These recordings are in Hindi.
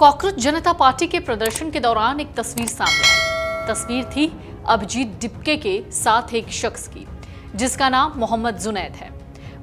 कॉकरोच जनता पार्टी के प्रदर्शन के दौरान एक तस्वीर सामने आई। तस्वीर थी अभिजीत दिपके के साथ एक शख्स की, जिसका नाम मोहम्मद जुनैद है।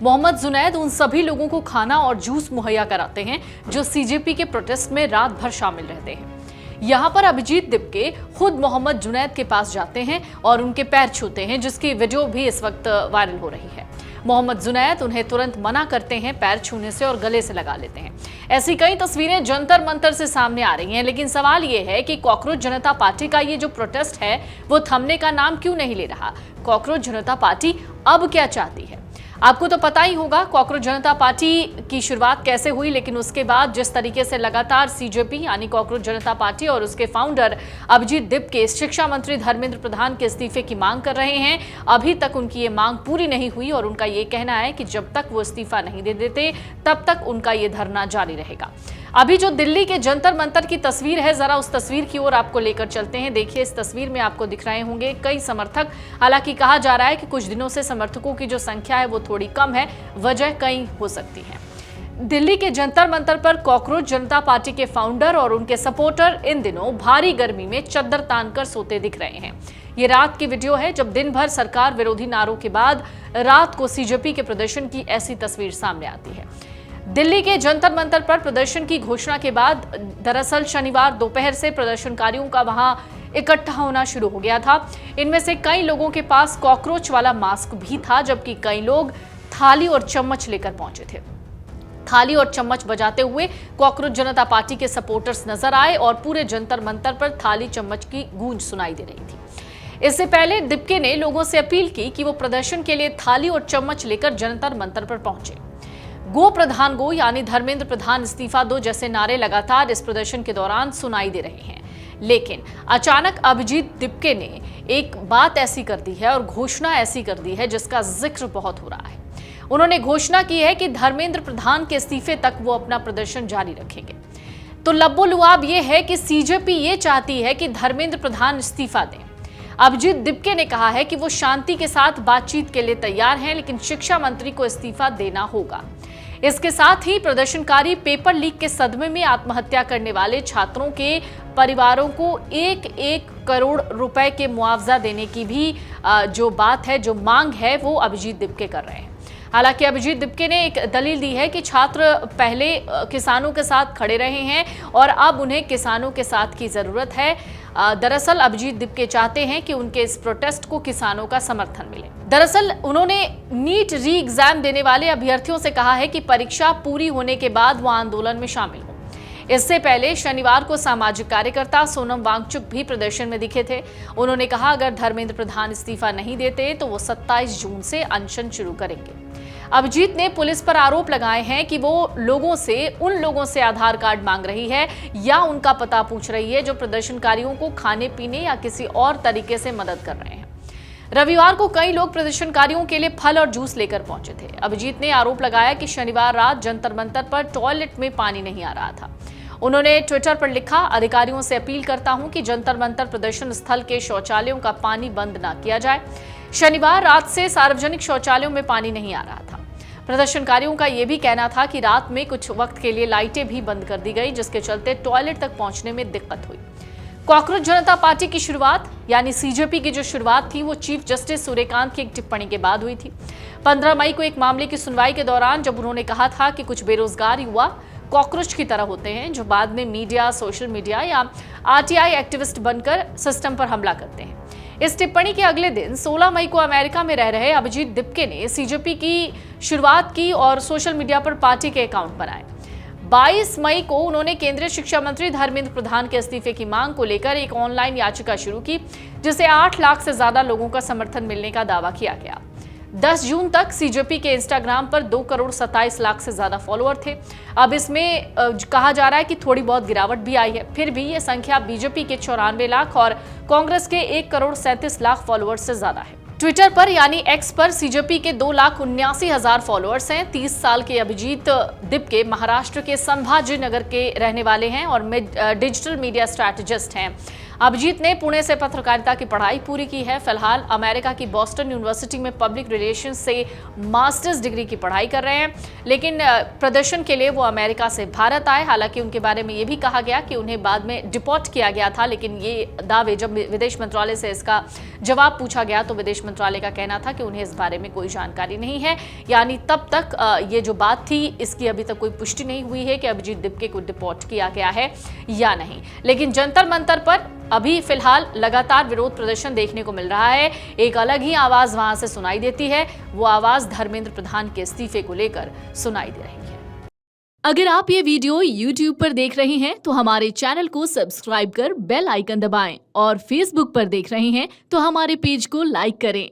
मोहम्मद जुनैद उन सभी लोगों को खाना और जूस मुहैया कराते हैं जो सीजेपी के प्रोटेस्ट में रात भर शामिल रहते हैं। यहाँ पर अभिजीत दिपके खुद मोहम्मद जुनैद के पास जाते हैं और उनके पैर छूते हैं, जिसकी वीडियो भी इस वक्त वायरल हो रही है। मोहम्मद जुनैद उन्हें तुरंत मना करते हैं पैर छूने से और गले से लगा लेते हैं। ऐसी कई तस्वीरें जंतर मंतर से सामने आ रही हैं, लेकिन सवाल ये है कि कॉकरोच जनता पार्टी का ये जो प्रोटेस्ट है वो थमने का नाम क्यों नहीं ले रहा। कॉकरोच जनता पार्टी अब क्या चाहती है? आपको तो पता ही होगा कॉकरोच जनता पार्टी की शुरुआत कैसे हुई, लेकिन उसके बाद जिस तरीके से लगातार सीजेपी यानी कॉकरोच जनता पार्टी और उसके फाउंडर अभिजीत दिपके शिक्षा मंत्री धर्मेंद्र प्रधान के इस्तीफे की मांग कर रहे हैं, अभी तक उनकी ये मांग पूरी नहीं हुई और उनका ये कहना है कि जब तक वो इस्तीफा नहीं दे देते तब तक उनका ये धरना जारी रहेगा। अभी जो दिल्ली के जंतर मंतर की तस्वीर है, जरा उस तस्वीर की ओर आपको लेकर चलते हैं। देखिए, इस तस्वीर में आपको दिख रहे होंगे कई समर्थक। हालांकि कहा जा रहा है कि कुछ दिनों से समर्थकों की जो संख्या है वो थोड़ी कम है, वजह कई हो सकती है। दिल्ली के जंतर मंतर पर कॉकरोच जनता पार्टी के फाउंडर और उनके सपोर्टर इन दिनों भारी गर्मी में चद्दर तानकर सोते दिख रहे हैं। ये रात की वीडियो है जब दिन भर सरकार विरोधी नारों के बाद रात को सीजेपी के प्रदर्शन की ऐसी तस्वीर सामने आती है। दिल्ली के जंतर मंतर पर प्रदर्शन की घोषणा के बाद दरअसल शनिवार दोपहर से प्रदर्शनकारियों का वहां इकट्ठा होना शुरू हो गया था। इनमें से कई लोगों के पास कॉकरोच वाला मास्क भी था, जबकि कई लोग थाली और चम्मच लेकर पहुंचे थे। थाली और चम्मच बजाते हुए कॉकरोच जनता पार्टी के सपोर्टर्स नजर आए और पूरे जंतर मंतर पर थाली चम्मच की गूंज सुनाई दे रही थी। इससे पहले दिपके ने लोगों से अपील की कि वो प्रदर्शन के लिए थाली और चम्मच लेकर जंतर मंतर पर पहुंचे। गो प्रधान गो यानी धर्मेंद्र प्रधान इस्तीफा दो जैसे नारे लगातार इस प्रदर्शन के दौरान सुनाई दे रहे हैं, लेकिन अचानक अभिजीत दिपके ने एक बात ऐसी कर दी है और घोषणा ऐसी कर दी है जिसका जिक्र बहुत हो रहा है। उन्होंने घोषणा की है कि धर्मेंद्र प्रधान के इस्तीफे तक वो अपना प्रदर्शन जारी रखेंगे। तो लब्बो लुआब ये है कि सीजेपी ये चाहती है कि धर्मेंद्र प्रधान इस्तीफा दें। अभिजीत दिपके ने कहा है कि वो शांति के साथ बातचीत के लिए तैयार हैं, लेकिन शिक्षा मंत्री को इस्तीफा देना होगा। इसके साथ ही प्रदर्शनकारी पेपर लीक के सदमे में आत्महत्या करने वाले छात्रों के परिवारों को 1-1 करोड़ रुपए के मुआवजा देने की भी जो बात है, जो मांग है, वो अभिजीत दिपके कर रहे हैं। हालांकि अभिजीत दिपके ने एक दलील दी है कि छात्र पहले किसानों के साथ खड़े रहे हैं और अब उन्हें किसानों के साथ की जरूरत है। दरअसल अभिजीत दिपके चाहते हैं कि उनके इस प्रोटेस्ट को किसानों का समर्थन मिले। दरअसल उन्होंने नीट री एग्जाम देने वाले अभ्यर्थियों से कहा है कि परीक्षा पूरी होने के बाद वो आंदोलन में शामिल हों। इससे पहले शनिवार को सामाजिक कार्यकर्ता सोनम वांगचुक भी प्रदर्शन में दिखे थे। उन्होंने कहा अगर धर्मेंद्र प्रधान इस्तीफा नहीं देते तो वो 27 जून से अनशन शुरू करेंगे। अभिजीत ने पुलिस पर आरोप लगाए हैं कि वो उन लोगों से आधार कार्ड मांग रही है या उनका पता पूछ रही है जो प्रदर्शनकारियों को खाने पीने या किसी और तरीके से मदद कर रहे हैं। रविवार को कई लोग प्रदर्शनकारियों के लिए फल और जूस लेकर पहुंचे थे। अभिजीत ने आरोप लगाया कि शनिवार रात जंतर मंतर पर टॉयलेट में पानी नहीं आ रहा था। उन्होंने ट्विटर पर लिखा, अधिकारियों से अपील करता हूं कि जंतर मंतर प्रदर्शन स्थल के शौचालयों का पानी बंद न किया जाए। शनिवार रात से सार्वजनिक शौचालयों में पानी नहीं आ रहा था। प्रदर्शनकारियों का यह भी कहना था कि रात में कुछ वक्त के लिए लाइटें भी बंद कर दी गई, जिसके चलते टॉयलेट तक पहुंचने में दिक्कत हुई। कॉकरोच जनता पार्टी की शुरुआत यानी सीजेपी की जो शुरुआत थी वो चीफ जस्टिस सूर्यकांत की एक टिप्पणी के बाद हुई थी। 15 मई को एक मामले की सुनवाई के दौरान जब उन्होंने कहा था कि कुछ बेरोजगार युवा कॉकरोच की तरह होते हैं जो बाद में मीडिया, सोशल मीडिया या आरटीआई एक्टिविस्ट बनकर सिस्टम पर हमला करते हैं। इस टिप्पणी के अगले दिन 16 मई को अमेरिका में रह रहे अभिजीत दिपके ने सीजेपी की शुरुआत की और सोशल मीडिया पर पार्टी के अकाउंट बनाए। 22 मई को उन्होंने केंद्रीय शिक्षा मंत्री धर्मेंद्र प्रधान के इस्तीफे की मांग को लेकर एक ऑनलाइन याचिका शुरू की, जिसे 8 लाख से ज्यादा लोगों का समर्थन मिलने का दावा किया गया। 10 जून तक सीजेपी के इंस्टाग्राम पर 2 करोड़ 27 लाख से ज्यादा फॉलोअर थे। अब इसमें कहा जा रहा है कि थोड़ी बहुत गिरावट भी आई है, फिर भी ये संख्या बीजेपी के 94 लाख और कांग्रेस के 1 करोड़ 37 लाख फॉलोअर्स से ज्यादा है। ट्विटर पर यानी एक्स पर सीजेपी के 2,79,000 फॉलोअर्स हैं। 30 साल के अभिजीत दिपके महाराष्ट्र के संभाजी नगर के रहने वाले हैं और डिजिटल मीडिया स्ट्रैटेजिस्ट हैं। अभिजीत ने पुणे से पत्रकारिता की पढ़ाई पूरी की है। फिलहाल अमेरिका की बॉस्टन यूनिवर्सिटी में पब्लिक रिलेशंस से मास्टर्स डिग्री की पढ़ाई कर रहे हैं, लेकिन प्रदर्शन के लिए वो अमेरिका से भारत आए। हालांकि उनके बारे में ये भी कहा गया कि उन्हें बाद में डिपोर्ट किया गया था, लेकिन ये दावे जब विदेश मंत्रालय से इसका जवाब पूछा गया तो विदेश मंत्रालय का कहना था कि उन्हें इस बारे में कोई जानकारी नहीं है। यानी तब तक ये जो बात थी इसकी अभी तक कोई पुष्टि नहीं हुई है कि अभिजीत दिप्के को डिपोर्ट किया गया है या नहीं। लेकिन जंतर मंतर पर अभी फिलहाल लगातार विरोध प्रदर्शन देखने को मिल रहा है। एक अलग ही आवाज वहां से सुनाई देती है, वो आवाज धर्मेंद्र प्रधान के इस्तीफे को लेकर सुनाई दे रही है। अगर आप ये वीडियो YouTube पर देख रहे हैं तो हमारे चैनल को सब्सक्राइब कर बेल आइकन दबाएं, और Facebook पर देख रहे हैं तो हमारे पेज को लाइक करें।